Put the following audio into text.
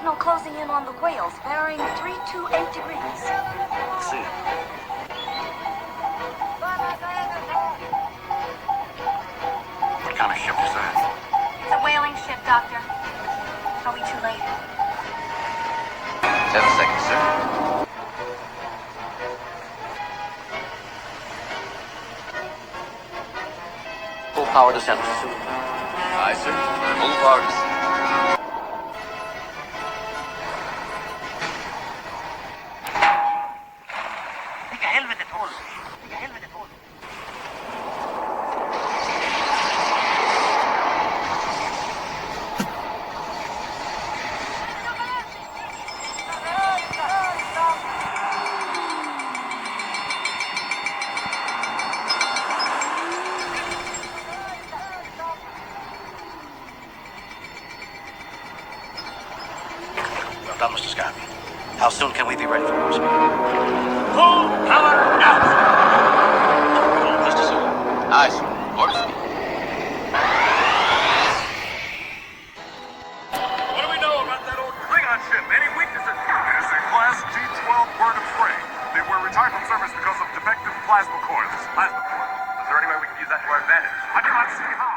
signal closing in on the whales, bearing 328 degrees. Let's see. What kind of ship is that? It's a whaling ship, Doctor. Are we too late? 10 seconds, sir. Full power to center, sir. Aye, sir. Full power to center. Vilka helvetet håll! Vilka helvetet håll! Well done, Mr. Scott. How soon can we be ready for Mosby? Full power out! Mr. Sir. Aye, sir. Mosby. What do we know about that old Klingon ship? Any weaknesses? It is a Class D-12 bird of prey. They were retired from service because of defective plasma coils. Plasma coils. Is there any way we can use that to our advantage? I do not see how.